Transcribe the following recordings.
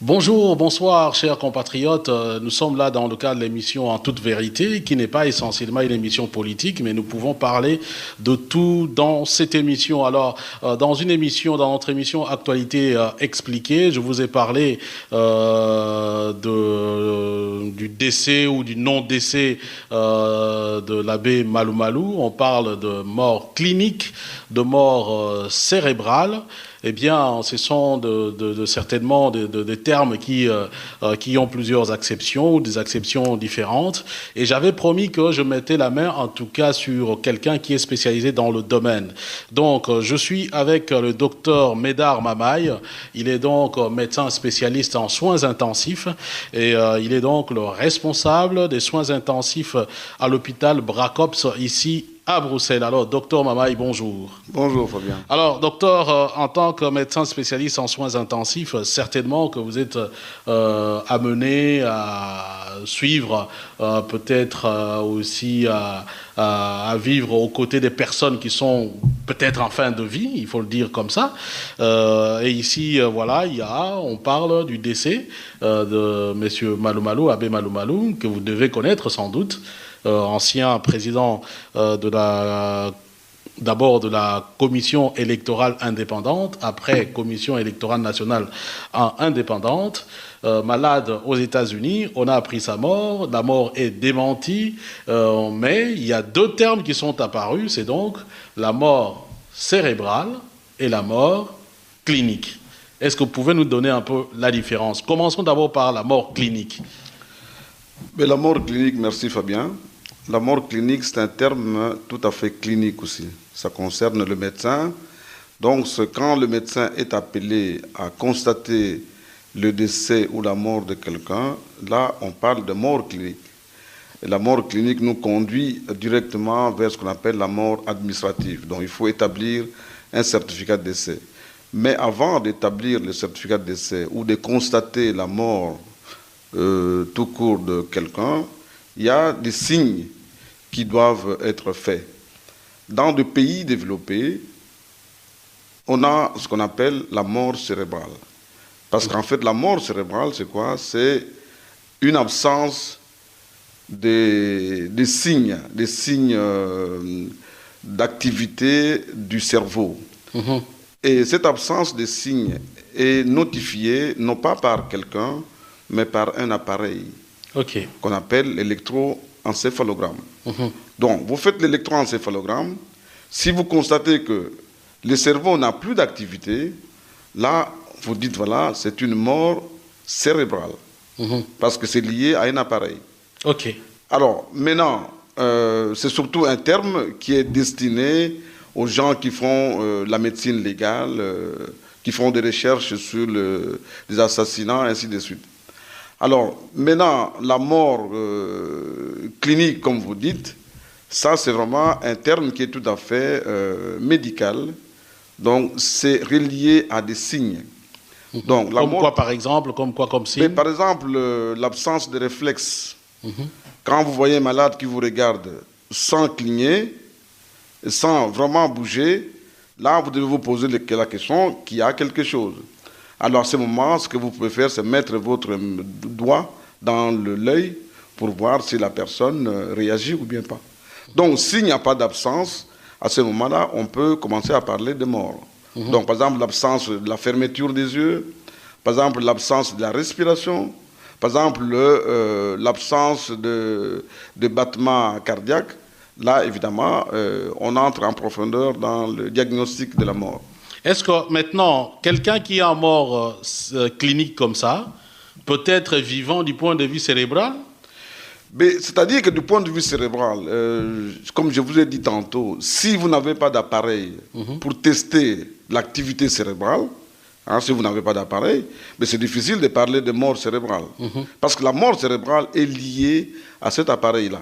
Bonjour, bonsoir, chers compatriotes. Nous sommes là dans le cadre de l'émission En toute vérité, qui n'est pas essentiellement une émission politique, mais nous pouvons parler de tout dans cette émission. Alors, dans notre émission Actualité expliquée, je vous ai parlé du décès ou du non-décès de l'abbé Malou Malou. On parle de mort clinique, de mort cérébrale. Eh bien, ce sont certainement des termes qui ont plusieurs acceptions, ou des acceptions différentes. Et j'avais promis que je mettais la main, en tout cas, sur quelqu'un qui est spécialisé dans le domaine. Donc, je suis avec le docteur Médard Mamaye. Il est donc médecin spécialiste en soins intensifs et il est donc le responsable des soins intensifs à l'hôpital Bracops ici à Bruxelles. Alors, docteur Mamaye, bonjour. Bonjour, Fabien. Alors, docteur, en tant que médecin spécialiste en soins intensifs, certainement que vous êtes amené à suivre, peut-être aussi à vivre aux côtés des personnes qui sont peut-être en fin de vie, il faut le dire comme ça. Et ici, voilà, on parle du décès de monsieur Malou Malou, abbé Malou Malou, que vous devez connaître sans doute. Ancien président d'abord de la commission électorale indépendante, après commission électorale nationale indépendante, malade aux États-Unis, on a appris sa mort, la mort est démentie, mais il y a deux termes qui sont apparus, c'est donc la mort cérébrale et la mort clinique. Est-ce que vous pouvez nous donner un peu la différence? Commençons d'abord par la mort clinique. Mais la mort clinique, merci Fabien. La mort clinique, c'est un terme tout à fait clinique aussi. Ça concerne le médecin. Donc, quand le médecin est appelé à constater le décès ou la mort de quelqu'un, là, on parle de mort clinique. Et la mort clinique nous conduit directement vers ce qu'on appelle la mort administrative. Donc, il faut établir un certificat de décès. Mais avant d'établir le certificat de décès ou de constater la mort tout court de quelqu'un, il y a des signes qui doivent être faits. Dans des pays développés, on a ce qu'on appelle la mort cérébrale. Parce qu'en fait, la mort cérébrale, c'est quoi? C'est une absence des signes d'activité du cerveau. Mm-hmm. Et cette absence de signes est notifiée non pas par quelqu'un, mais par un appareil qu'on appelle l'électroencéphalogramme. Mm-hmm. Donc, vous faites l'électroencéphalogramme. Si vous constatez que le cerveau n'a plus d'activité, là, vous dites, voilà, c'est une mort cérébrale. Mm-hmm. Parce que c'est lié à un appareil. Alors, maintenant, c'est surtout un terme qui est destiné aux gens qui font la médecine légale, qui font des recherches sur les assassinats, ainsi de suite. Alors, maintenant, la mort clinique, comme vous dites, ça, c'est vraiment un terme qui est tout à fait médical. Donc, c'est relié à des signes. Donc, comme quoi, par exemple? Comme quoi, comme signe? Par exemple, l'absence de réflexe. Mm-hmm. Quand vous voyez un malade qui vous regarde sans cligner, sans vraiment bouger, là, vous devez vous poser la question qu'il y a quelque chose. Alors, à ce moment, ce que vous pouvez faire, c'est mettre votre doigt dans l'œil pour voir si la personne réagit ou bien pas. Donc, s'il n'y a pas d'absence, à ce moment-là, on peut commencer à parler de mort. Mm-hmm. Donc, par exemple, l'absence de la fermeture des yeux, par exemple, l'absence de la respiration, par exemple, l'absence de battement cardiaque. Là, évidemment, on entre en profondeur dans le diagnostic de la mort. Est-ce que maintenant, quelqu'un qui est en mort clinique comme ça, peut être vivant du point de vue cérébral? C'est-à-dire que du point de vue cérébral, comme je vous ai dit tantôt, si vous n'avez pas d'appareil pour tester l'activité cérébrale, si vous n'avez pas d'appareil, mais c'est difficile de parler de mort cérébrale. Parce que la mort cérébrale est liée à cet appareil-là.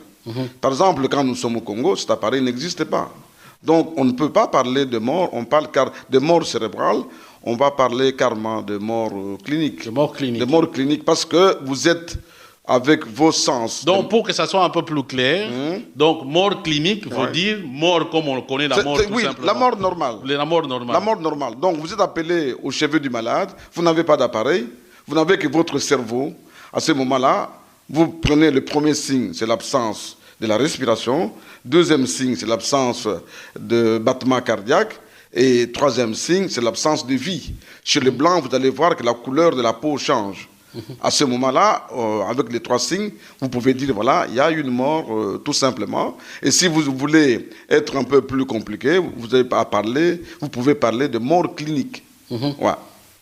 Par exemple, quand nous sommes au Congo, cet appareil n'existe pas. Donc, on ne peut pas parler de mort, on parle de mort cérébrale, on va parler carrément de mort clinique. De mort clinique. De mort clinique, parce que vous êtes avec vos sens. Donc, pour que ça soit un peu plus clair, donc mort clinique veut dire mort comme on le connaît, la mort tout oui, simplement. La mort normale. La mort normale. La mort normale. Donc, vous êtes appelé au chevet du malade, vous n'avez pas d'appareil, vous n'avez que votre cerveau. À ce moment-là, vous prenez le premier signe, c'est l'absence de la respiration. Deuxième signe, c'est l'absence de battement cardiaque. Et troisième signe, c'est l'absence de vie. Chez le blanc, vous allez voir que la couleur de la peau change. À ce moment-là, avec les trois signes, vous pouvez dire, voilà, il y a une mort, tout simplement. Et si vous voulez être un peu plus compliqué, vous pouvez parler de mort clinique. Ouais.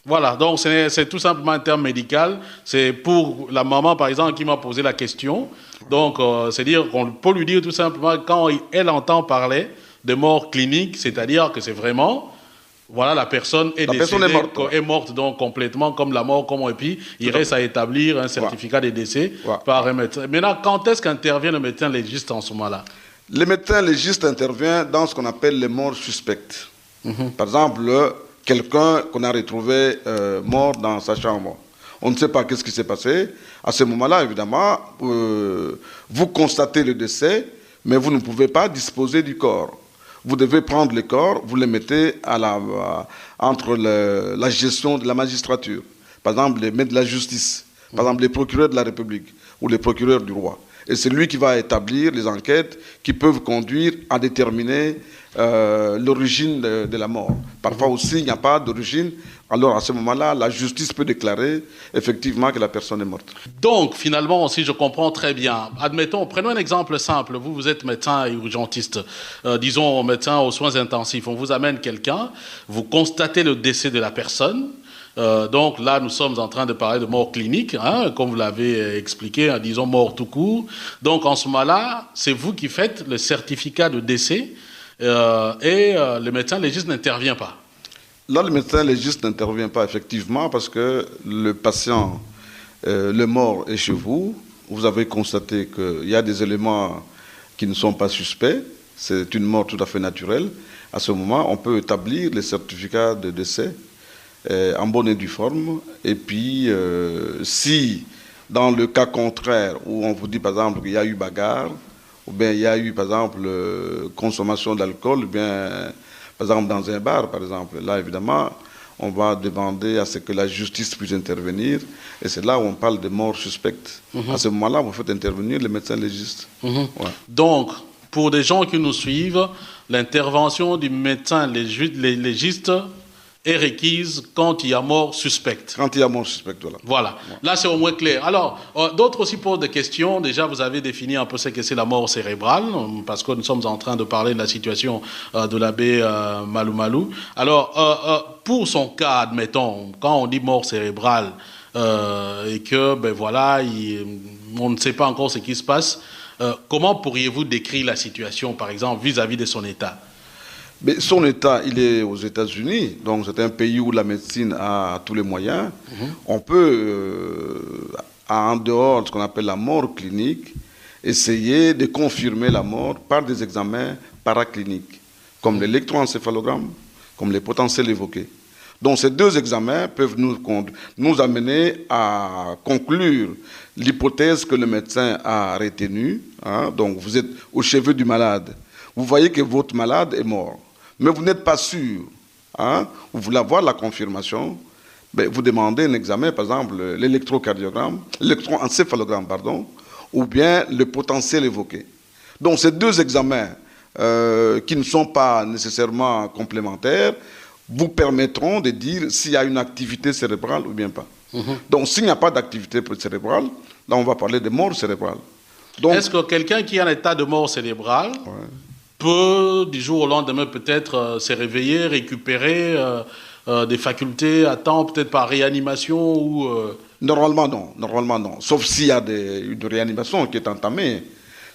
Voilà, donc c'est tout simplement un terme médical. C'est pour la maman, par exemple, qui m'a posé la question. Donc, c'est-à-dire qu'on peut lui dire tout simplement, quand elle entend parler de mort clinique, c'est-à-dire que c'est vraiment... Voilà, la personne est décédée, est morte donc complètement comme la mort, et puis il reste à établir un certificat de décès par un médecin. Maintenant, quand est-ce qu'intervient le médecin légiste en ce moment-là? Le médecin légiste intervient dans ce qu'on appelle les morts suspectes. Par exemple, quelqu'un qu'on a retrouvé mort dans sa chambre. On ne sait pas qu'est-ce qui s'est passé. À ce moment-là, évidemment, vous constatez le décès, mais vous ne pouvez pas disposer du corps. Vous devez prendre le corps, vous le mettez entre la gestion de la magistrature. Par exemple, les maîtres de la justice, par exemple, les procureurs de la République ou les procureurs du roi. Et c'est lui qui va établir les enquêtes qui peuvent conduire à déterminer l'origine de la mort. Parfois aussi, il n'y a pas d'origine. Alors, à ce moment-là, la justice peut déclarer effectivement que la personne est morte. Donc, finalement, si je comprends très bien, admettons, prenons un exemple simple. Vous êtes médecin et urgentiste, disons médecin aux soins intensifs. On vous amène quelqu'un, vous constatez le décès de la personne. Donc là, nous sommes en train de parler de mort clinique, hein, comme vous l'avez expliqué, hein, disons mort tout court. Donc, en ce moment-là, c'est vous qui faites le certificat de décès et le médecin légiste n'intervient pas. Là, le médecin légiste n'intervient pas, effectivement, parce que le patient, le mort est chez vous. Vous avez constaté qu'il y a des éléments qui ne sont pas suspects. C'est une mort tout à fait naturelle. À ce moment, on peut établir les certificats de décès en bonne et due forme. Et puis, si, dans le cas contraire, où on vous dit, par exemple, qu'il y a eu bagarre, ou bien il y a eu, par exemple, consommation d'alcool, ou bien... Par exemple, dans un bar, par exemple, là, évidemment, on va demander à ce que la justice puisse intervenir. Et c'est là où on parle de mort suspecte. À ce moment-là, vous faites intervenir le médecin légiste. Ouais. Donc, pour des gens qui nous suivent, l'intervention du médecin légiste est requise quand il y a mort suspecte. Quand il y a mort suspecte, voilà. Voilà. Ouais. Là, c'est au moins clair. Alors, d'autres aussi posent des questions. Déjà, vous avez défini un peu ce que c'est la mort cérébrale, parce que nous sommes en train de parler de la situation de l'abbé Malou Malou. Alors, pour son cas, admettons, quand on dit mort cérébrale, et que, ben voilà, on ne sait pas encore ce qui se passe, comment pourriez-vous décrire la situation, par exemple, vis-à-vis de son état ? Mais son état, il est aux États-Unis, donc c'est un pays où la médecine a tous les moyens. On peut, en dehors de ce qu'on appelle la mort clinique, essayer de confirmer la mort par des examens paracliniques, comme l'électroencéphalogramme, comme les potentiels évoqués. Donc ces deux examens peuvent nous amener à conclure l'hypothèse que le médecin a retenue. Hein. Donc vous êtes au chevet du malade. Vous voyez que votre malade est mort. Mais vous n'êtes pas sûr, hein, vous voulez avoir la confirmation, ben vous demandez un examen, par exemple l'électroencéphalogramme, ou bien le potentiel évoqué. Donc ces deux examens qui ne sont pas nécessairement complémentaires vous permettront de dire s'il y a une activité cérébrale ou bien pas. Donc s'il n'y a pas d'activité cérébrale, là on va parler de mort cérébrale. Est-ce que quelqu'un qui est en état de mort cérébrale peut, du jour au lendemain, peut-être se réveiller, récupérer des facultés à temps, peut-être par réanimation ou Normalement non. Sauf s'il y a une réanimation qui est entamée.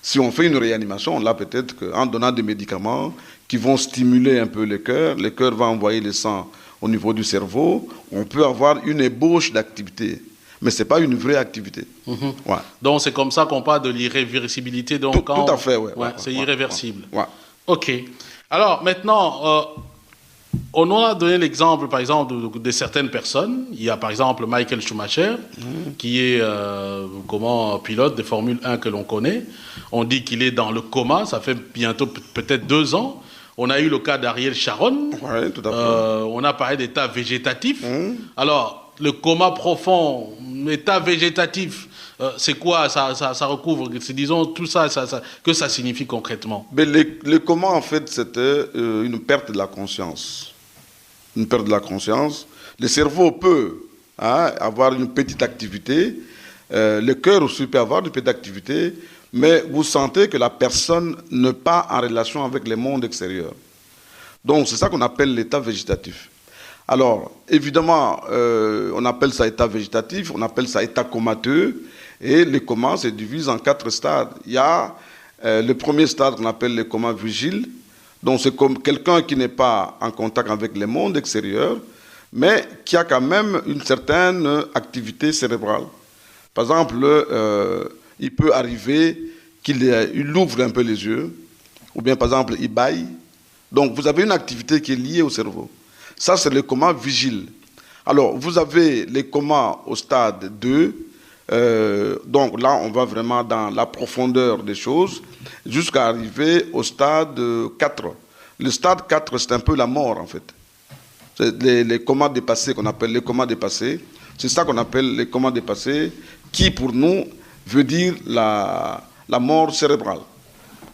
Si on fait une réanimation, là peut-être qu'en donnant des médicaments qui vont stimuler un peu le cœur va envoyer le sang au niveau du cerveau, on peut avoir une ébauche d'activité. Mais ce n'est pas une vraie activité. Ouais. Donc, c'est comme ça qu'on parle de l'irréversibilité. Donc, tout à fait, oui. C'est irréversible. Ouais. OK. Alors, maintenant, on a donné l'exemple, par exemple, de certaines personnes. Il y a, par exemple, Michael Schumacher, qui est pilote de Formule 1 que l'on connaît. On dit qu'il est dans le coma. Ça fait bientôt peut-être 2 ans. On a eu le cas d'Ariel Sharon. Oui, tout à fait. On a parlé d'état végétatif. Alors, le coma profond, l'état végétatif, c'est quoi ça recouvre, disons, tout ça, que ça signifie concrètement? Mais le coma, en fait, c'était une perte de la conscience. Une perte de la conscience. Le cerveau peut avoir une petite activité, le cœur aussi peut avoir une petite activité, mais vous sentez que la personne n'est pas en relation avec le monde extérieur. Donc, c'est ça qu'on appelle l'état végétatif. Alors, évidemment, on appelle ça état végétatif, on appelle ça état comateux, et le coma se divise en 4 stades. Il y a le premier stade qu'on appelle le coma vigile, donc c'est comme quelqu'un qui n'est pas en contact avec le monde extérieur, mais qui a quand même une certaine activité cérébrale. Par exemple, il peut arriver qu'il ouvre un peu les yeux, ou bien par exemple, il bâille. Donc, vous avez une activité qui est liée au cerveau. Ça, c'est le coma vigile. Alors, vous avez les comas au stade 2. Donc là, on va vraiment dans la profondeur des choses jusqu'à arriver au stade 4. Le stade 4, c'est un peu la mort, en fait. C'est les comas dépassés qu'on appelle les comas dépassés. C'est ça qu'on appelle les comas dépassés, qui, pour nous, veut dire la mort cérébrale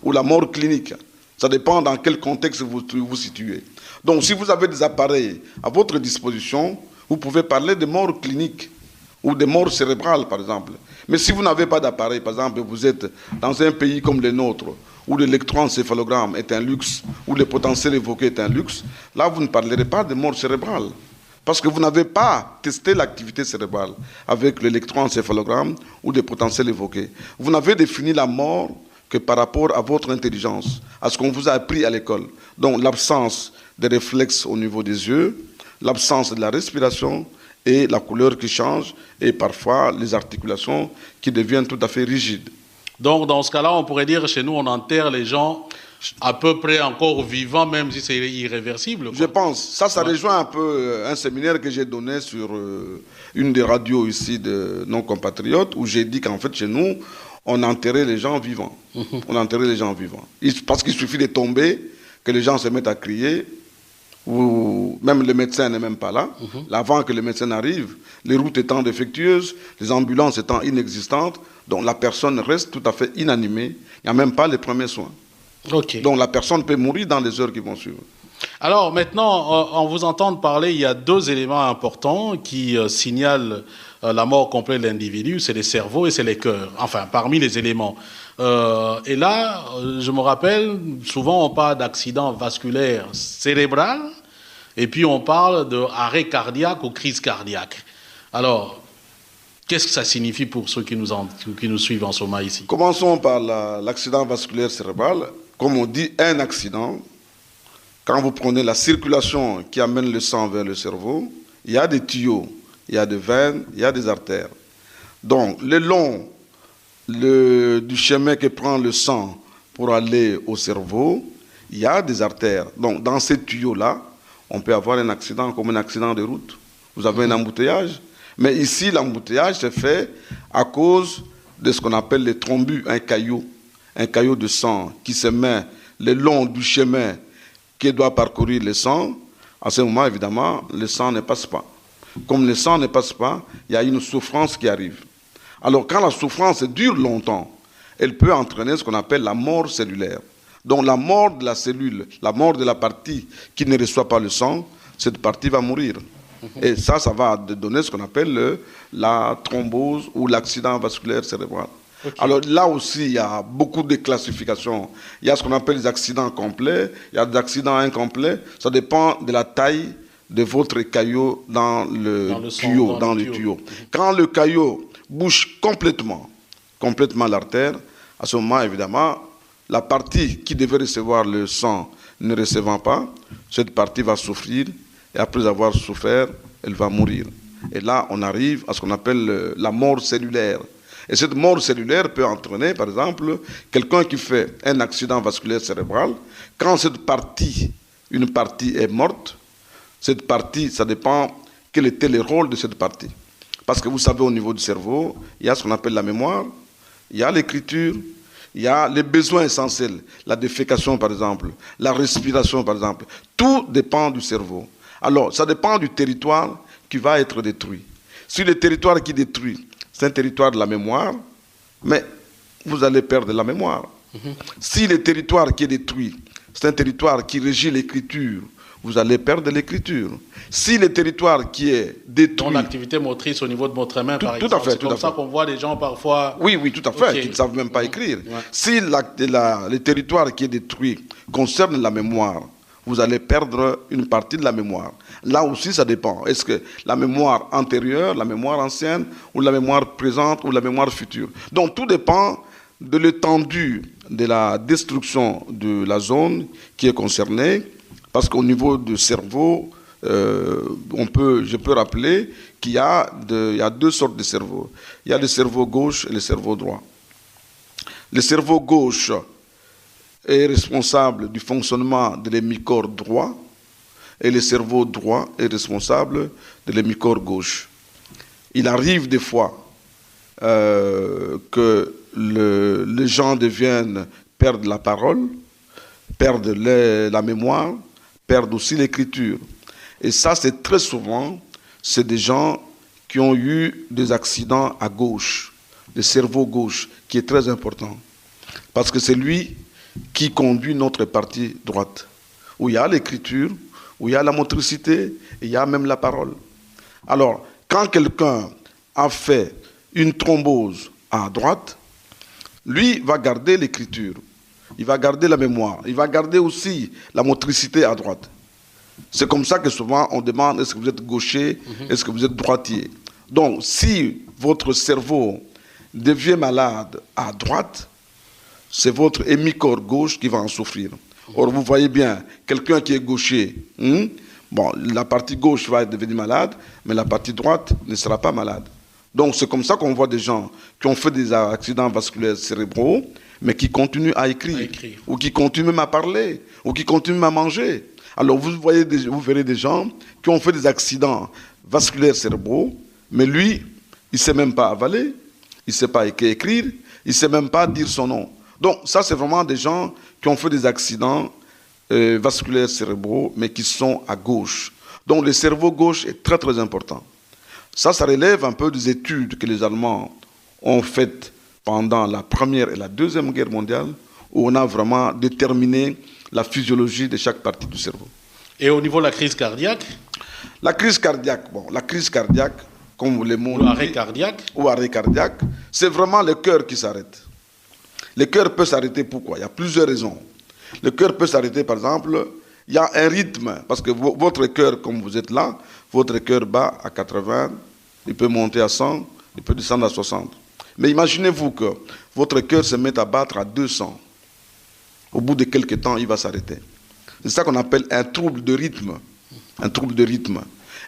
ou la mort clinique. Ça dépend dans quel contexte vous vous situez. Donc, si vous avez des appareils à votre disposition, vous pouvez parler de mort clinique ou de mort cérébrale, par exemple. Mais si vous n'avez pas d'appareil, par exemple, vous êtes dans un pays comme le nôtre, où l'électroencéphalogramme est un luxe, où le potentiel évoqué est un luxe, là, vous ne parlerez pas de mort cérébrale. Parce que vous n'avez pas testé l'activité cérébrale avec l'électroencéphalogramme ou le potentiel évoqué. Vous n'avez défini la mort que par rapport à votre intelligence, à ce qu'on vous a appris à l'école. Donc, l'absence des réflexes au niveau des yeux, l'absence de la respiration, et la couleur qui change, et parfois les articulations qui deviennent tout à fait rigides. Donc, dans ce cas-là, on pourrait dire, chez nous, on enterre les gens à peu près encore vivants, même si c'est irréversible, quoi. Je pense. Ça rejoint un peu un séminaire que j'ai donné sur une des radios ici de nos compatriotes, où j'ai dit qu'en fait, chez nous, on enterrait les gens vivants. On enterrait les gens vivants. Parce qu'il suffit de tomber, que les gens se mettent à crier, où même le médecin n'est même pas là. Avant que le médecin arrive, les routes étant défectueuses, les ambulances étant inexistantes, donc la personne reste tout à fait inanimée. Il n'y a même pas les premiers soins. Okay. Donc la personne peut mourir dans les heures qui vont suivre. Alors maintenant, en vous entendant parler, il y a 2 éléments importants qui signalent la mort complète de l'individu, c'est les cerveaux et c'est les cœurs. Enfin, parmi les éléments. Et là, je me rappelle, souvent on parle d'accident vasculaire cérébral, et puis on parle d'arrêt cardiaque ou crise cardiaque. Alors, qu'est-ce que ça signifie pour ceux qui nous suivent en ce moment ici? Commençons par l'accident vasculaire cérébral. Comme on dit, un accident, quand vous prenez la circulation qui amène le sang vers le cerveau, il y a des tuyaux, il y a des veines, il y a des artères. Donc, le long du chemin que prend le sang pour aller au cerveau, il y a des artères. Donc, dans ces tuyaux-là, on peut avoir un accident comme un accident de route. Vous avez un embouteillage. Mais ici, l'embouteillage se fait à cause de ce qu'on appelle les thrombus, un caillot de sang qui se met le long du chemin qui doit parcourir le sang. À ce moment, évidemment, le sang ne passe pas. Comme le sang ne passe pas, il y a une souffrance qui arrive. Alors, quand la souffrance dure longtemps, elle peut entraîner ce qu'on appelle la mort cellulaire. Donc, la mort de la cellule, la mort de la partie qui ne reçoit pas le sang, cette partie va mourir. Et ça va donner ce qu'on appelle la thrombose ou l'accident vasculaire cérébral. Okay. Alors là aussi, il y a beaucoup de classifications. Il y a ce qu'on appelle les accidents complets, il y a des accidents incomplets. Ça dépend de la taille de votre caillot dans le tuyau. Quand le caillot bouche complètement l'artère, à ce moment, évidemment, la partie qui devait recevoir le sang ne recevant pas, cette partie va souffrir, et après avoir souffert, elle va mourir. Et là, on arrive à ce qu'on appelle la mort cellulaire. Et cette mort cellulaire peut entraîner, par exemple, quelqu'un qui fait un accident vasculaire cérébral. Quand une partie est morte, cette partie, ça dépend quel était le rôle de cette partie. Parce que vous savez, au niveau du cerveau, il y a ce qu'on appelle la mémoire, il y a l'écriture, il y a les besoins essentiels, la défécation par exemple, la respiration par exemple. Tout dépend du cerveau. Alors, ça dépend du territoire qui va être détruit. Si le territoire qui détruit, c'est un territoire de la mémoire, mais vous allez perdre la mémoire. Si le territoire qui est détruit, c'est un territoire qui régit l'écriture, vous allez perdre l'écriture. Si le territoire qui est détruit... Dans l'activité motrice au niveau de votre main, par exemple. Tout à fait. C'est comme ça qu'on voit des gens parfois... Oui, tout à fait, qui ne savent même pas écrire. Ouais. Si le territoire qui est détruit concerne la mémoire, vous allez perdre une partie de la mémoire. Là aussi, ça dépend. Est-ce que la mémoire antérieure, la mémoire ancienne, ou la mémoire présente, ou la mémoire future? Donc, tout dépend de l'étendue de la destruction de la zone qui est concernée, parce qu'au niveau du cerveau, je peux rappeler qu'il y a deux sortes de cerveaux. Il y a le cerveau gauche et le cerveau droit. Le cerveau gauche est responsable du fonctionnement de l'hémicorps droit, et le cerveau droit est responsable de l'hémicorps gauche. Il arrive des fois que les gens perdent la parole, perdent la mémoire, perdent aussi l'écriture. Et ça, c'est très souvent, c'est des gens qui ont eu des accidents à gauche, le cerveau gauche, qui est très important. Parce que c'est lui qui conduit notre partie droite, où il y a l'écriture, où il y a la motricité, et il y a même la parole. Alors, quand quelqu'un a fait une thrombose à droite, lui va garder l'écriture, il va garder la mémoire, il va garder aussi la motricité à droite. C'est comme ça que souvent on demande est-ce que vous êtes gaucher, est-ce que vous êtes droitier. Donc, si votre cerveau devient malade à droite, c'est votre hémicorps gauche qui va en souffrir. Or, vous voyez bien, quelqu'un qui est gaucher, la partie gauche va devenir malade, mais la partie droite ne sera pas malade. Donc, c'est comme ça qu'on voit des gens qui ont fait des accidents vasculaires cérébraux, mais qui continuent à écrire, ou qui continuent même à parler, ou qui continuent à manger. Alors, vous verrez des gens qui ont fait des accidents vasculaires cérébraux, mais lui, il ne sait même pas avaler, il ne sait pas écrire, il ne sait même pas dire son nom. Donc, ça, c'est vraiment des gens qui ont fait des accidents vasculaires cérébraux, mais qui sont à gauche. Donc, le cerveau gauche est très, très important. Ça relève un peu des études que les Allemands ont faites pendant la Première et la Deuxième Guerre mondiale, où on a vraiment déterminé la physiologie de chaque partie du cerveau. Et au niveau de la crise cardiaque? La crise cardiaque, comme les mots... Ou arrêt cardiaque, c'est vraiment le cœur qui s'arrête. Le cœur peut s'arrêter pourquoi? Il y a plusieurs raisons. Le cœur peut s'arrêter, par exemple, il y a un rythme, parce que votre cœur, comme vous êtes là, votre cœur bat à 80, il peut monter à 100, il peut descendre à 60. Mais imaginez-vous que votre cœur se met à battre à 200. Au bout de quelques temps, il va s'arrêter. C'est ça qu'on appelle un trouble de rythme. Un trouble de rythme.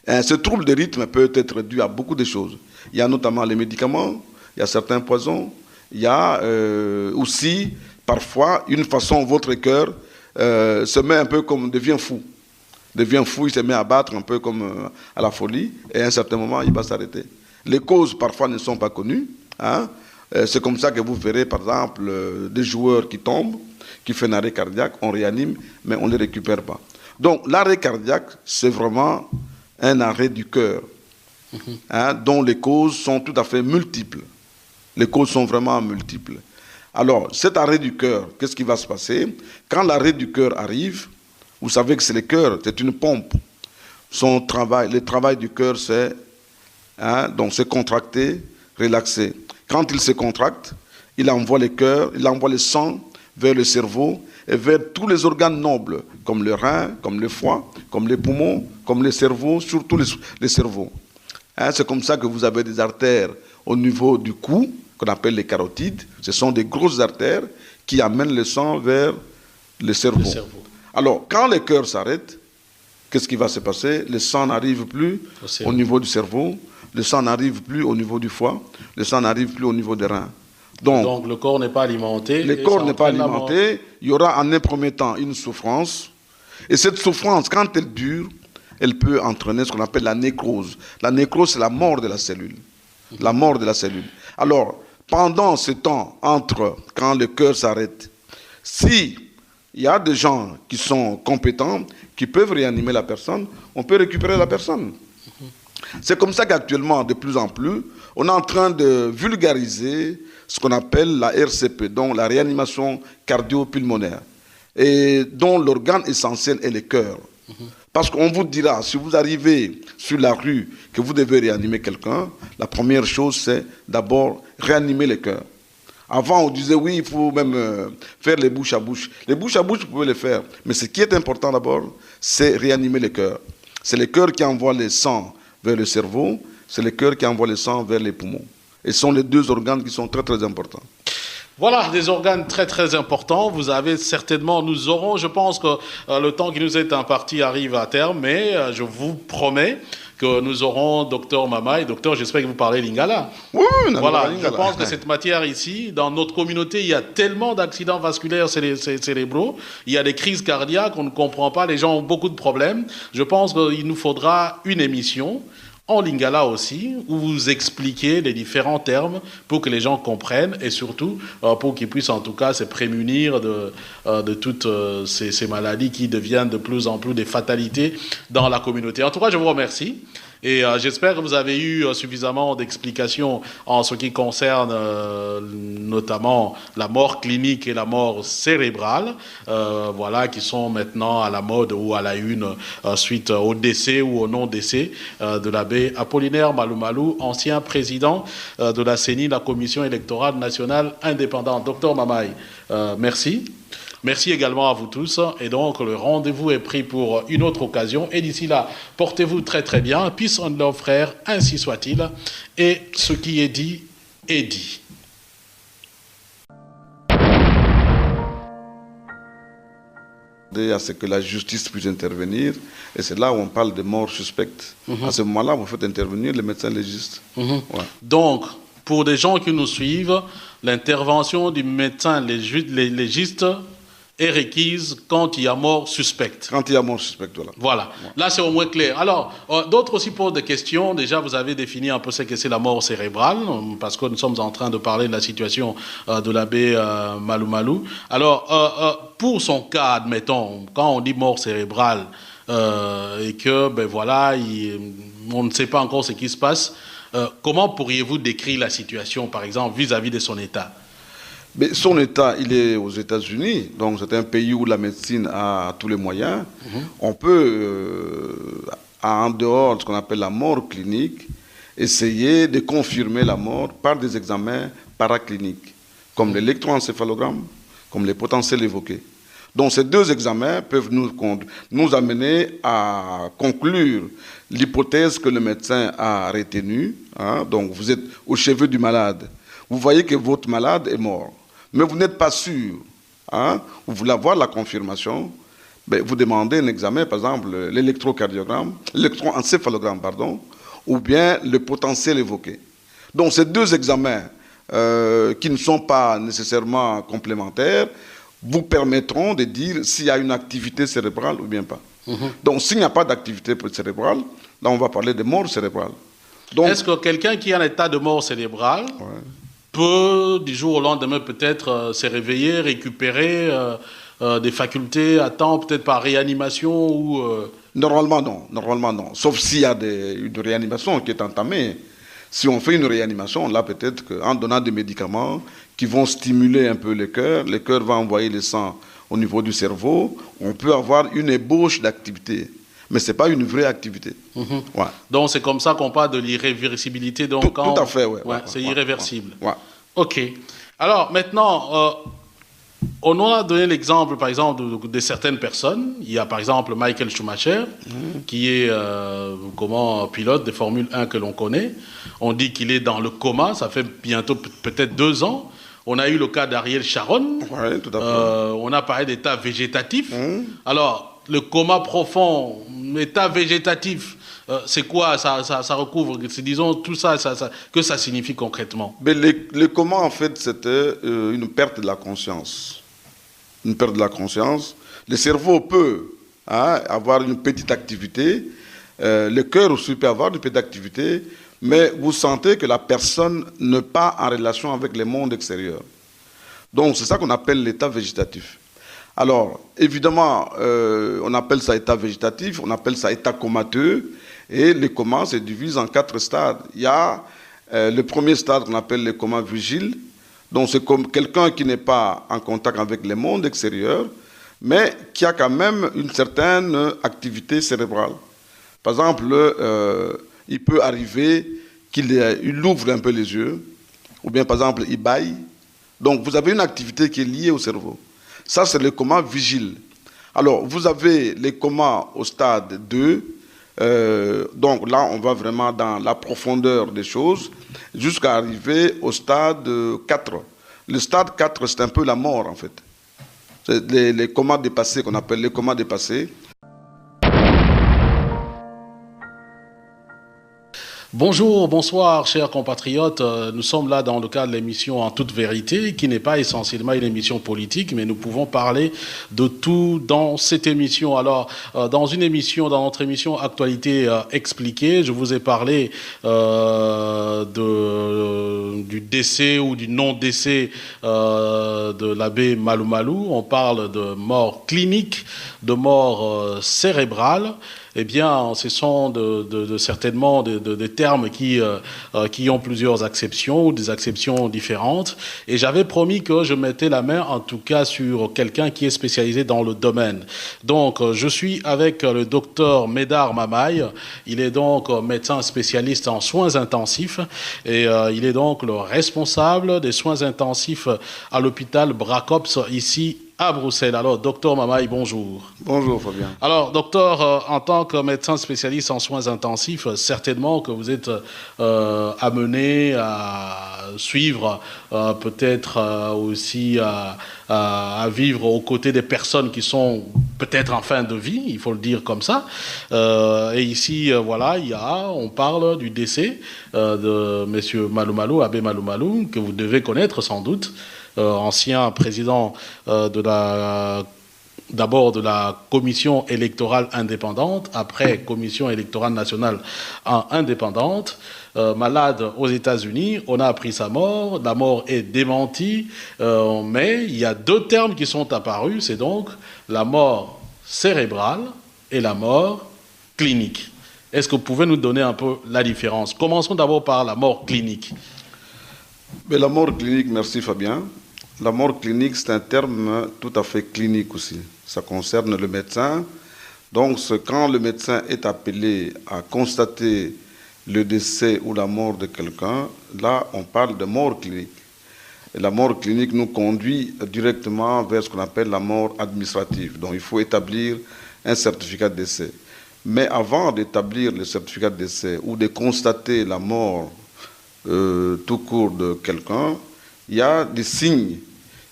Et ce trouble de rythme peut être dû à beaucoup de choses. Il y a notamment les médicaments, il y a certains poisons, il y a aussi, parfois, une façon, votre cœur se met un peu comme, devient fou, il se met à battre un peu comme à la folie, et à un certain moment, il va s'arrêter. Les causes, parfois, ne sont pas connues. C'est comme ça que vous verrez, par exemple, des joueurs qui tombent, qui font un arrêt cardiaque, on réanime, mais on ne les récupère pas. Donc, l'arrêt cardiaque, c'est vraiment un arrêt du cœur, dont les causes sont tout à fait multiples. Les causes sont vraiment multiples. Alors, cet arrêt du cœur, qu'est-ce qui va se passer? Quand l'arrêt du cœur arrive, vous savez que c'est le cœur, c'est une pompe. Le travail du cœur, c'est c'est contracter, relaxer. Quand il se contracte, il envoie le sang vers le cerveau et vers tous les organes nobles, comme le rein, comme le foie, comme les poumons, comme le cerveau, surtout les cerveaux. C'est comme ça que vous avez des artères au niveau du cou, qu'on appelle les carotides. Ce sont des grosses artères qui amènent le sang vers le cerveau. Alors, quand le cœur s'arrête, qu'est-ce qui va se passer? Le sang n'arrive plus au niveau du cerveau, le sang n'arrive plus au niveau du foie, le sang n'arrive plus au niveau des reins. Donc le corps n'est pas alimenté. Le corps n'est pas alimenté. Il y aura en un premier temps une souffrance. Et cette souffrance, quand elle dure, elle peut entraîner ce qu'on appelle la nécrose. La nécrose, c'est la mort de la cellule. La mort de la cellule. Alors, pendant ce temps, quand le cœur s'arrête, si il y a des gens qui sont compétents, qui peuvent réanimer la personne, on peut récupérer la personne. C'est comme ça qu'actuellement, de plus en plus, on est en train de vulgariser ce qu'on appelle la RCP, donc la réanimation cardio-pulmonaire, et dont l'organe essentiel est le cœur. Parce qu'on vous dira, si vous arrivez sur la rue, que vous devez réanimer quelqu'un, la première chose, c'est d'abord réanimer le cœur. Avant, on disait, oui, il faut même faire les bouches à bouche. Les bouches à bouche, vous pouvez les faire. Mais ce qui est important d'abord, c'est réanimer le cœur. C'est le cœur qui envoie le sang vers le cerveau, c'est le cœur qui envoie le sang vers les poumons. Et ce sont les deux organes qui sont très, très importants. Voilà, des organes très très importants. Vous avez certainement, nous aurons, je pense que le temps qui nous est imparti arrive à terme, mais je vous promets que nous aurons Docteur Mamaï. Docteur, j'espère que vous parlez lingala. Oui, voilà, je pense que cette matière ici, dans notre communauté, il y a tellement d'accidents vasculaires cérébraux, il y a des crises cardiaques, on ne comprend pas, les gens ont beaucoup de problèmes. Je pense qu'il nous faudra une émission en lingala aussi, où vous expliquez les différents termes pour que les gens comprennent et surtout pour qu'ils puissent en tout cas se prémunir de toutes ces maladies qui deviennent de plus en plus des fatalités dans la communauté. En tout cas, je vous remercie. Et j'espère que vous avez eu suffisamment d'explications en ce qui concerne notamment la mort clinique et la mort cérébrale, voilà, qui sont maintenant à la mode ou à la une suite au décès ou au non-décès de l'abbé Apollinaire Malou Malou, ancien président de la CENI, la Commission électorale nationale indépendante. Docteur Mamaï, merci. Merci également à vous tous. Et donc, le rendez-vous est pris pour une autre occasion. Et d'ici là, portez-vous très très bien. Peace and love, frères, ainsi soit-il. Et ce qui est dit, est dit. À ce que la justice puisse intervenir. Et c'est là où on parle de mort suspecte. À ce moment-là, vous faites intervenir les médecins légistes. Ouais. Donc, pour des gens qui nous suivent, l'intervention du médecin légiste est requise quand il y a mort suspecte. Quand il y a mort suspecte, voilà. Voilà. Ouais. Là, c'est au moins clair. Alors, d'autres aussi posent des questions. Déjà, vous avez défini un peu ce que c'est la mort cérébrale, parce que nous sommes en train de parler de la situation de l'abbé Malou Malou. Alors, pour son cas, admettons, quand on dit mort cérébrale, et que, ben voilà, on ne sait pas encore ce qui se passe, comment pourriez-vous décrire la situation, par exemple, vis-à-vis de son état ? Mais son état, il est aux États-Unis, donc c'est un pays où la médecine a tous les moyens. On peut, en dehors de ce qu'on appelle la mort clinique, essayer de confirmer la mort par des examens paracliniques, comme l'électroencéphalogramme, comme les potentiels évoqués. Donc ces deux examens peuvent nous amener à conclure l'hypothèse que le médecin a retenue. Donc vous êtes au chevet du malade. Vous voyez que votre malade est mort, mais vous n'êtes pas sûr. Vous voulez avoir la confirmation. Ben, vous demandez un examen, par exemple l'électroencéphalogramme, ou bien le potentiel évoqué. Donc ces deux examens qui ne sont pas nécessairement complémentaires vous permettront de dire s'il y a une activité cérébrale ou bien pas. Donc s'il n'y a pas d'activité cérébrale, là on va parler de mort cérébrale. Est-ce que quelqu'un qui est en état de mort cérébrale peut, du jour au lendemain, peut-être se réveiller, récupérer des facultés à temps, peut-être par réanimation ou Normalement non. Sauf s'il y a une réanimation qui est entamée. Si on fait une réanimation, là peut-être qu'en donnant des médicaments qui vont stimuler un peu le cœur va envoyer le sang au niveau du cerveau, on peut avoir une ébauche d'activité. Mais ce n'est pas une vraie activité. Ouais. Donc c'est comme ça qu'on parle de l'irréversibilité. Donc, tout à fait, oui. C'est irréversible. Ouais. OK. Alors maintenant, on a donné l'exemple, par exemple, de certaines personnes. Il y a par exemple Michael Schumacher, qui est pilote de Formule 1 que l'on connaît. On dit qu'il est dans le coma, ça fait bientôt peut-être 2 ans. On a eu le cas d'Ariel Sharon. Oui, tout à fait. On a parlé d'état végétatif. Alors, le coma profond, l'état végétatif, c'est quoi ça recouvre, disons, tout ça, que ça signifie concrètement? Mais le coma, en fait, c'était une perte de la conscience. Une perte de la conscience. Le cerveau peut avoir une petite activité. Le cœur aussi peut avoir une petite activité. Mais vous sentez que la personne n'est pas en relation avec le monde extérieur. Donc, c'est ça qu'on appelle l'état végétatif. Alors, évidemment, on appelle ça état végétatif, on appelle ça état comateux, Et le coma se divise en 4 stades. Il y a le premier stade qu'on appelle le coma vigile. Donc c'est comme quelqu'un qui n'est pas en contact avec le monde extérieur, mais qui a quand même une certaine activité cérébrale. Par exemple, il peut arriver qu'il ouvre un peu les yeux, ou bien par exemple il bâille. Donc vous avez une activité qui est liée au cerveau. Ça c'est le coma vigile. Alors vous avez les comas au stade 2, donc là on va vraiment dans la profondeur des choses, jusqu'à arriver au stade 4. Le stade 4 c'est un peu la mort en fait. C'est les comas dépassés qu'on appelle les comas dépassés. Bonjour, bonsoir, chers compatriotes. Nous sommes là dans le cadre de l'émission En toute vérité, qui n'est pas essentiellement une émission politique, mais nous pouvons parler de tout dans cette émission. Alors, dans notre émission Actualité expliquée, je vous ai parlé du décès ou du non-décès de l'abbé Malou Malou. On parle de mort clinique, de mort cérébrale. Eh bien, ce sont certainement des termes qui ont plusieurs acceptions ou des acceptions différentes. Et j'avais promis que je mettais la main, en tout cas, sur quelqu'un qui est spécialisé dans le domaine. Donc, je suis avec le docteur Médard Mamaye. Il est donc médecin spécialiste en soins intensifs et il est donc le responsable des soins intensifs à l'hôpital Bracops ici à Bruxelles. Alors, docteur Mamaye, bonjour. Bonjour, Fabien. Alors, docteur, en tant que médecin spécialiste en soins intensifs, certainement que vous êtes amené à suivre, peut-être aussi à vivre aux côtés des personnes qui sont peut-être en fin de vie, il faut le dire comme ça. Et ici, voilà, on parle du décès de M. Malou Malou, abbé Malou Malou, que vous devez connaître sans doute. Ancien président d'abord de la commission électorale indépendante, après commission électorale nationale indépendante, malade aux États-Unis. On a appris sa mort, la mort est démentie, mais il y a 2 termes qui sont apparus, c'est donc la mort cérébrale et la mort clinique. Est-ce que vous pouvez nous donner un peu la différence? Commençons d'abord par la mort clinique. Mais la mort clinique, merci Fabien. La mort clinique, c'est un terme tout à fait clinique aussi. Ça concerne le médecin. Donc, quand le médecin est appelé à constater le décès ou la mort de quelqu'un, là, on parle de mort clinique. Et la mort clinique nous conduit directement vers ce qu'on appelle la mort administrative. Donc, il faut établir un certificat de décès. Mais avant d'établir le certificat de décès ou de constater la mort tout court de quelqu'un, il y a des signes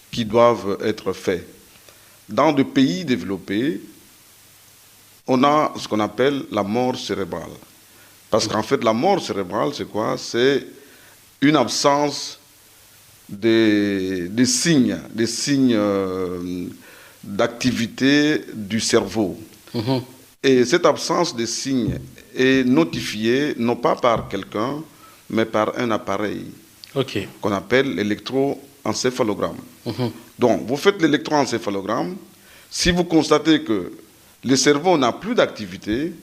qui doivent être faits. Dans des pays développés, on a ce qu'on appelle la mort cérébrale. Parce qu'en fait, la mort cérébrale, c'est quoi? C'est une absence des signes d'activité du cerveau. Mm-hmm. Et cette absence de signes est notifiée non pas par quelqu'un, mais par un appareil qu'on appelle l'électroencéphalogramme. Mm-hmm. Donc, vous faites l'électroencéphalogramme. Si vous constatez que le cerveau n'a plus d'activité,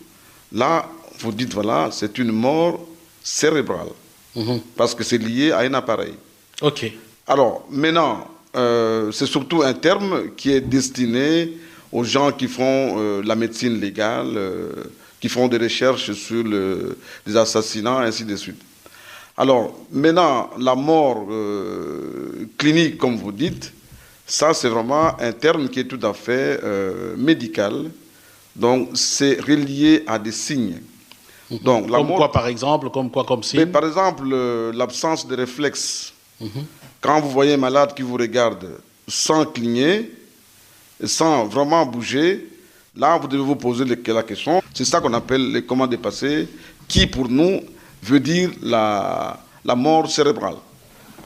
là, vous dites, voilà, c'est une mort cérébrale. Mm-hmm. Parce que c'est lié à un appareil. OK. Alors, maintenant, c'est surtout un terme qui est destiné aux gens qui font la médecine légale, qui font des recherches sur les assassinats, ainsi de suite. Alors, maintenant, la mort clinique, comme vous dites, ça, c'est vraiment un terme qui est tout à fait médical. Donc, c'est relié à des signes. Donc, comme mort, quoi, par exemple? Comme quoi, comme signe? Par exemple, l'absence de réflexe. Quand vous voyez un malade qui vous regarde sans cligner, sans vraiment bouger, là, vous devez vous poser la question. C'est ça qu'on appelle les comas dépassés, qui, pour nous, veut dire la mort cérébrale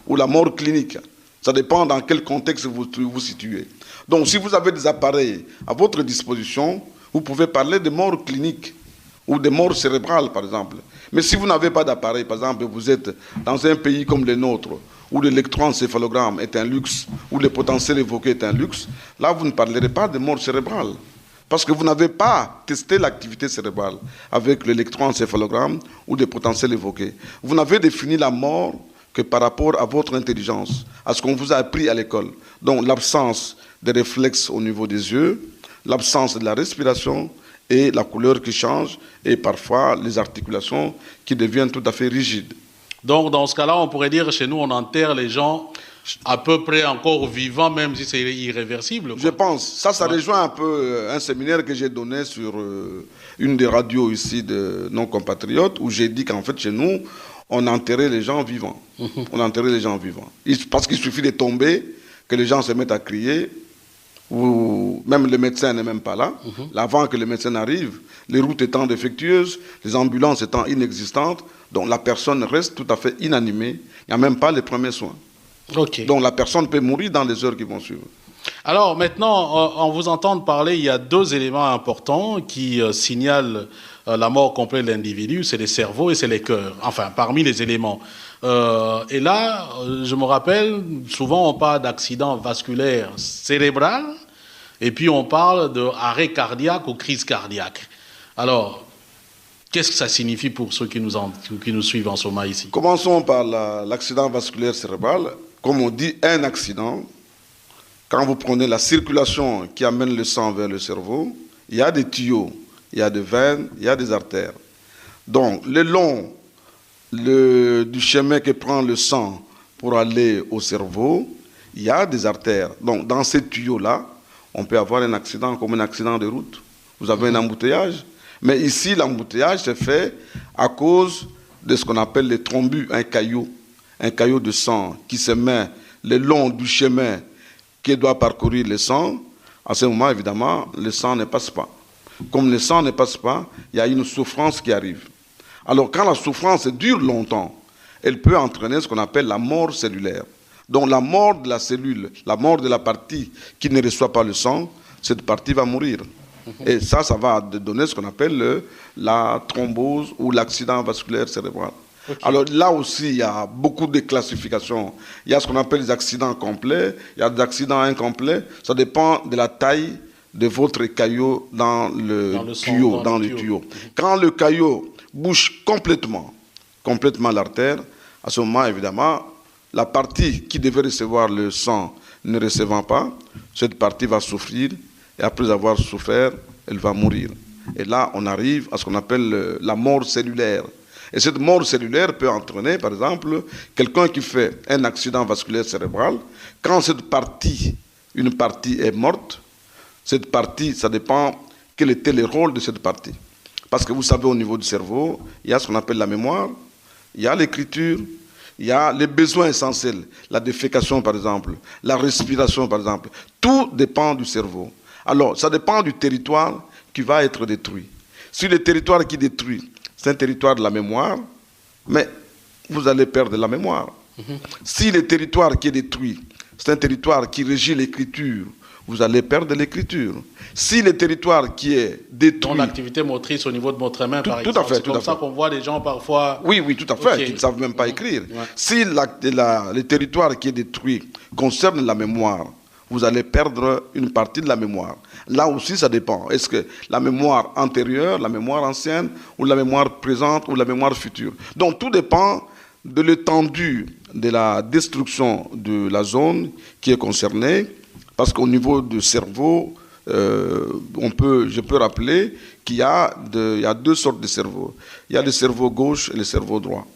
ou la mort clinique. Ça dépend dans quel contexte vous vous situez. Donc, si vous avez des appareils à votre disposition, vous pouvez parler de mort clinique ou de mort cérébrale, par exemple. Mais si vous n'avez pas d'appareil, par exemple, vous êtes dans un pays comme le nôtre, où l'électroencéphalogramme est un luxe, où le potentiel évoqué est un luxe, là, vous ne parlerez pas de mort cérébrale. Parce que vous n'avez pas testé l'activité cérébrale avec l'électroencéphalogramme ou des potentiels évoqués. Vous n'avez défini la mort que par rapport à votre intelligence, à ce qu'on vous a appris à l'école. Donc l'absence des réflexes au niveau des yeux, l'absence de la respiration et la couleur qui change et parfois les articulations qui deviennent tout à fait rigides. Donc dans ce cas-là, on pourrait dire chez nous, on enterre les gens à peu près encore vivants, même si c'est irréversible, quoi. Je pense. Ça rejoint un peu un séminaire que j'ai donné sur une des radios ici de nos compatriotes, où j'ai dit qu'en fait, chez nous, on enterrait les gens vivants. On enterrait les gens vivants. Parce qu'il suffit de tomber, que les gens se mettent à crier, ou même le médecin n'est même pas là. Avant que le médecin arrive, les routes étant défectueuses, les ambulances étant inexistantes, donc la personne reste tout à fait inanimée. Il n'y a même pas les premiers soins. Okay. Donc la personne peut mourir dans les heures qui vont suivre. Alors maintenant, en vous entendant parler, il y a deux éléments importants qui signalent la mort complète de l'individu, c'est les cerveaux et c'est les cœurs, enfin parmi les éléments. Et là, je me rappelle, souvent on parle d'accident vasculaire cérébral et puis on parle d'arrêt cardiaque ou crise cardiaque. Alors, qu'est-ce que ça signifie pour ceux qui nous suivent en ce moment ici? Commençons par l'accident vasculaire cérébral. Comme on dit, un accident, quand vous prenez la circulation qui amène le sang vers le cerveau, il y a des tuyaux, il y a des veines, il y a des artères. Donc, le long du chemin que prend le sang pour aller au cerveau, il y a des artères. Donc, dans ces tuyaux-là, on peut avoir un accident comme un accident de route. Vous avez un embouteillage. Mais ici, l'embouteillage se fait à cause de ce qu'on appelle les thrombus, un caillot de sang qui se met le long du chemin qui doit parcourir le sang. À ce moment, évidemment, le sang ne passe pas. Comme le sang ne passe pas, il y a une souffrance qui arrive. Alors, quand la souffrance dure longtemps, elle peut entraîner ce qu'on appelle la mort cellulaire. Donc, la mort de la cellule, la mort de la partie qui ne reçoit pas le sang, cette partie va mourir. Et ça va donner ce qu'on appelle la thrombose ou l'accident vasculaire cérébral. Okay. Alors là aussi, il y a beaucoup de classifications. Il y a ce qu'on appelle les accidents complets, il y a des accidents incomplets. Ça dépend de la taille de votre caillot dans le tuyau. Quand le caillot bouche complètement l'artère, à ce moment, évidemment, la partie qui devait recevoir le sang ne recevant pas, cette partie va souffrir. Et après avoir souffert, elle va mourir. Et là, on arrive à ce qu'on appelle la mort cellulaire. Et cette mort cellulaire peut entraîner, par exemple, quelqu'un qui fait un accident vasculaire cérébral. Quand une partie est morte, cette partie, ça dépend quel était le rôle de cette partie. Parce que vous savez, au niveau du cerveau, il y a ce qu'on appelle la mémoire, il y a l'écriture, il y a les besoins essentiels, la défécation, par exemple, la respiration, par exemple. Tout dépend du cerveau. Alors, ça dépend du territoire qui va être détruit. Si le territoire qui est détruit, c'est un territoire de la mémoire, mais vous allez perdre la mémoire. Si le territoire qui est détruit, c'est un territoire qui régit l'écriture, vous allez perdre l'écriture. Si le territoire qui est détruit... Donc l'activité motrice au niveau de votre main, par exemple. Tout à fait. C'est comme ça qu'on voit les gens parfois... Oui, tout à fait, okay, qui ne savent même pas écrire. Ouais. Si le territoire qui est détruit concerne la mémoire, vous allez perdre une partie de la mémoire. Là aussi, ça dépend. Est-ce que la mémoire antérieure, la mémoire ancienne, ou la mémoire présente, ou la mémoire future? Donc, tout dépend de l'étendue de la destruction de la zone qui est concernée, parce qu'au niveau du cerveau, je peux rappeler qu'il y a deux sortes de cerveaux. Il y a le cerveau gauche et le cerveau droit.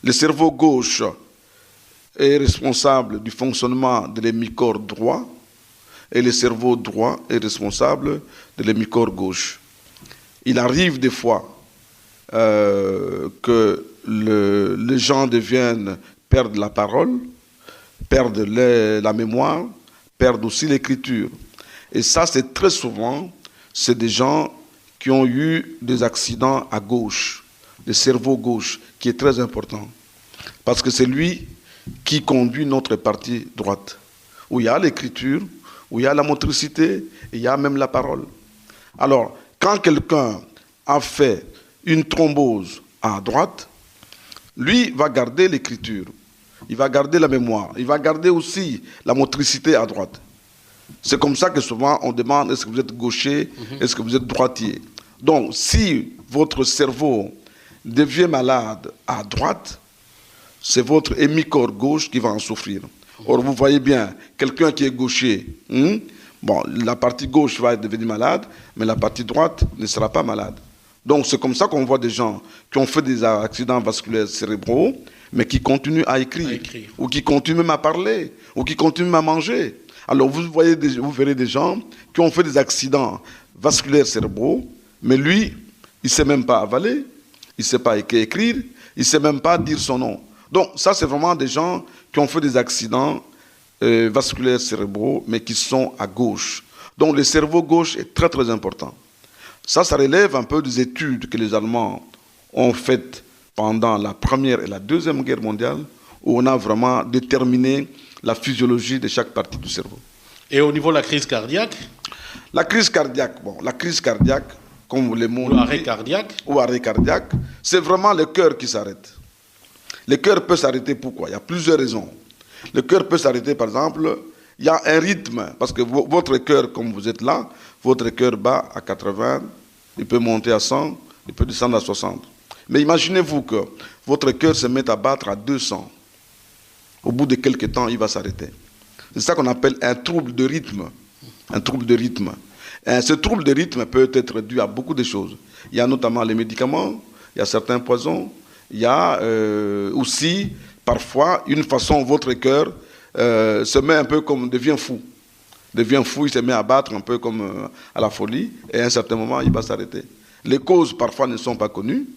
Le cerveau gauche est responsable du fonctionnement de l'hémicorps droit et le cerveau droit est responsable de l'hémicorps gauche. Il arrive des fois que les gens perdent la parole, perdent la mémoire, perdent aussi l'écriture. Et ça, c'est très souvent, c'est des gens qui ont eu des accidents à gauche, le cerveau gauche, qui est très important. Parce que c'est lui qui conduit notre partie droite, où il y a l'écriture, où il y a la motricité, et il y a même la parole. Alors, quand quelqu'un a fait une thrombose à droite, lui va garder l'écriture, il va garder la mémoire, il va garder aussi la motricité à droite. C'est comme ça que souvent on demande est-ce que vous êtes gaucher, est-ce que vous êtes droitier. Donc si votre cerveau devient malade à droite, c'est votre hémicorps gauche qui va en souffrir. Or vous voyez bien, quelqu'un qui est gaucher, bon, la partie gauche va devenir malade, mais la partie droite ne sera pas malade. Donc c'est comme ça qu'on voit des gens qui ont fait des accidents vasculaires cérébraux, mais qui continuent à écrire. Ou qui continuent même à parler, ou qui continuent même à manger. Alors vous verrez des gens qui ont fait des accidents vasculaires cérébraux, mais lui, il ne sait même pas avaler, il ne sait pas écrire, il ne sait même pas dire son nom. Donc ça, c'est vraiment des gens qui ont fait des accidents vasculaires cérébraux, mais qui sont à gauche. Donc le cerveau gauche est très très important. Ça relève un peu des études que les Allemands ont faites pendant la Première et la Deuxième Guerre mondiale, où on a vraiment déterminé la physiologie de chaque partie du cerveau. Et au niveau de la crise cardiaque? La crise cardiaque, comme les mots... Ou arrêt cardiaque? Ou arrêt cardiaque, c'est vraiment le cœur qui s'arrête. Le cœur peut s'arrêter pourquoi? Il y a plusieurs raisons. Le cœur peut s'arrêter, par exemple, il y a un rythme, parce que votre cœur, comme vous êtes là, votre cœur bat à 80, il peut monter à 100, il peut descendre à 60. Mais imaginez-vous que votre cœur se mette à battre à 200. Au bout de quelques temps, il va s'arrêter. C'est ça qu'on appelle un trouble de rythme. Un trouble de rythme. Et ce trouble de rythme peut être dû à beaucoup de choses. Il y a notamment les médicaments, il y a certains poisons, il y a aussi, parfois, une façon où votre cœur se met un peu comme, devient fou, il se met à battre un peu comme à la folie, et à un certain moment, il va s'arrêter. Les causes, parfois, ne sont pas connues.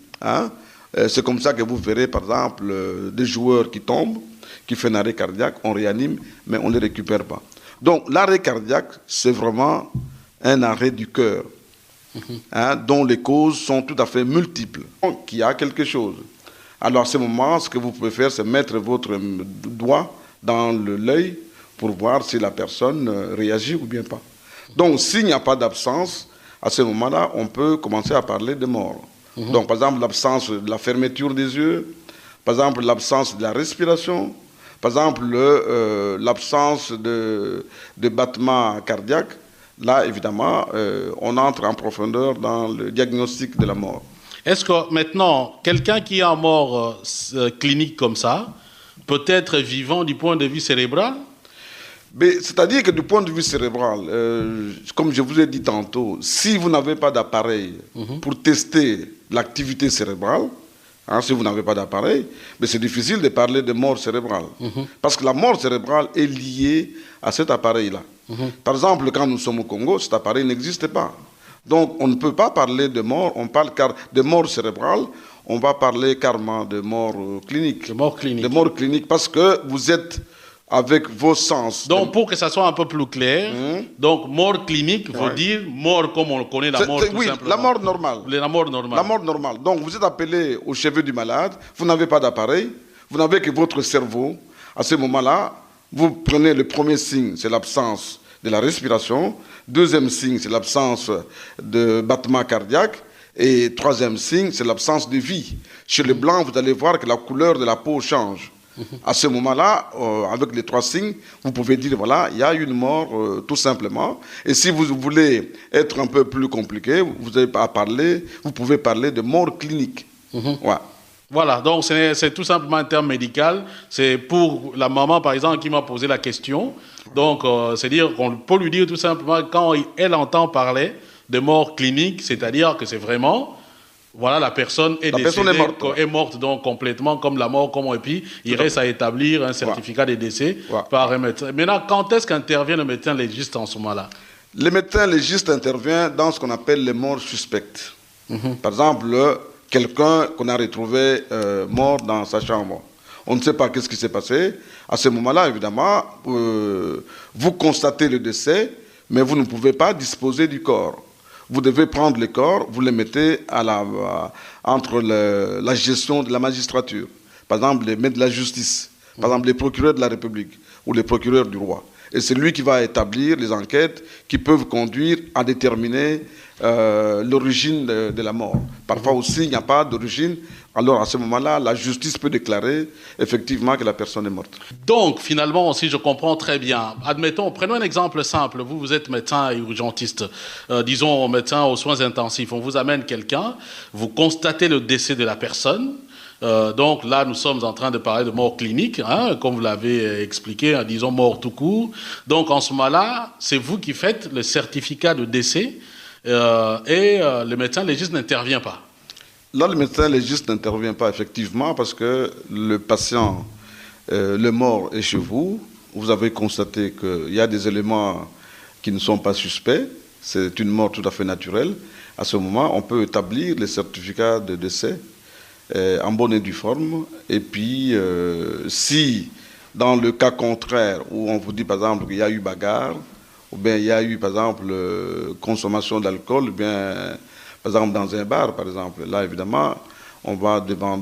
C'est comme ça que vous verrez, par exemple, des joueurs qui tombent, qui font un arrêt cardiaque, on réanime, mais on ne les récupère pas. Donc, l'arrêt cardiaque, c'est vraiment un arrêt du cœur, dont les causes sont tout à fait multiples. Donc, il y a quelque chose. Alors, à ce moment, ce que vous pouvez faire, c'est mettre votre doigt dans l'œil pour voir si la personne réagit ou bien pas. Donc, s'il n'y a pas d'absence, à ce moment-là, on peut commencer à parler de mort. Donc, par exemple, l'absence de la fermeture des yeux, par exemple, l'absence de la respiration, par exemple, l'absence de battements cardiaques. Là, évidemment, on entre en profondeur dans le diagnostic de la mort. Est-ce que maintenant, quelqu'un qui est en mort clinique comme ça, peut être vivant du point de vue cérébral? C'est-à-dire que du point de vue cérébral, comme je vous ai dit tantôt, si vous n'avez pas d'appareil pour tester l'activité cérébrale, si vous n'avez pas d'appareil, c'est difficile de parler de mort cérébrale. Parce que la mort cérébrale est liée à cet appareil-là. Par exemple, quand nous sommes au Congo, cet appareil n'existe pas. Donc, on ne peut pas parler de mort, on parle de mort cérébrale, on va parler carrément de mort clinique. De mort clinique. De mort clinique, parce que vous êtes avec vos sens. Donc, pour que ça soit un peu plus clair, donc mort clinique veut dire mort comme on le connaît, la mort tout simplement. La mort normale. La mort normale. La mort normale. Donc, vous êtes appelé au chevet du malade, vous n'avez pas d'appareil, vous n'avez que votre cerveau. À ce moment-là, vous prenez le premier signe, c'est l'absence de la respiration. Deuxième signe, c'est l'absence de battement cardiaque. Et troisième signe, c'est l'absence de vie. Chez les blancs, vous allez voir que la couleur de la peau change. À ce moment-là, avec les trois signes, vous pouvez dire, voilà, il y a une mort, tout simplement. Et si vous voulez être un peu plus compliqué, vous pouvez parler de mort clinique. Ouais. Voilà, donc c'est tout simplement un terme médical. C'est pour la maman, par exemple, qui m'a posé la question. Donc, c'est-à-dire qu'on peut lui dire tout simplement, quand elle entend parler de mort clinique, c'est-à-dire que c'est vraiment... Voilà, la personne est décédée, est morte donc complètement comme la mort, et puis il reste à établir un certificat de décès par un médecin. Maintenant, quand est-ce qu'intervient le médecin légiste en ce moment-là? Le médecin légiste intervient dans ce qu'on appelle les morts suspectes. Par exemple, quelqu'un qu'on a retrouvé mort dans sa chambre. On ne sait pas qu'est-ce qui s'est passé. À ce moment-là, évidemment, vous constatez le décès, mais vous ne pouvez pas disposer du corps. Vous devez prendre le corps, vous le mettez entre la gestion de la magistrature. Par exemple, les maîtres de la justice, par exemple, les procureurs de la République ou les procureurs du roi. Et c'est lui qui va établir les enquêtes qui peuvent conduire à déterminer l'origine de la mort. Parfois aussi, il n'y a pas d'origine. Alors à ce moment-là, la justice peut déclarer effectivement que la personne est morte. Donc finalement, si je comprends très bien, admettons, prenons un exemple simple. Vous êtes médecin et urgentiste, disons médecin aux soins intensifs. On vous amène quelqu'un, vous constatez le décès de la personne. Donc là, nous sommes en train de parler de mort clinique, hein, comme vous l'avez expliqué, disons mort tout court. Donc en ce moment-là, c'est vous qui faites le certificat de décès et le médecin légiste n'intervient pas. Là, le médecin légiste n'intervient pas effectivement parce que le patient, le mort est chez vous. Vous avez constaté qu'il y a des éléments qui ne sont pas suspects. C'est une mort tout à fait naturelle. À ce moment, on peut établir les certificats de décès en bonne et due forme. Et puis, si dans le cas contraire, où on vous dit par exemple qu'il y a eu bagarre, ou bien il y a eu par exemple consommation d'alcool, ou bien par exemple dans un bar, par exemple, là évidemment, on va devant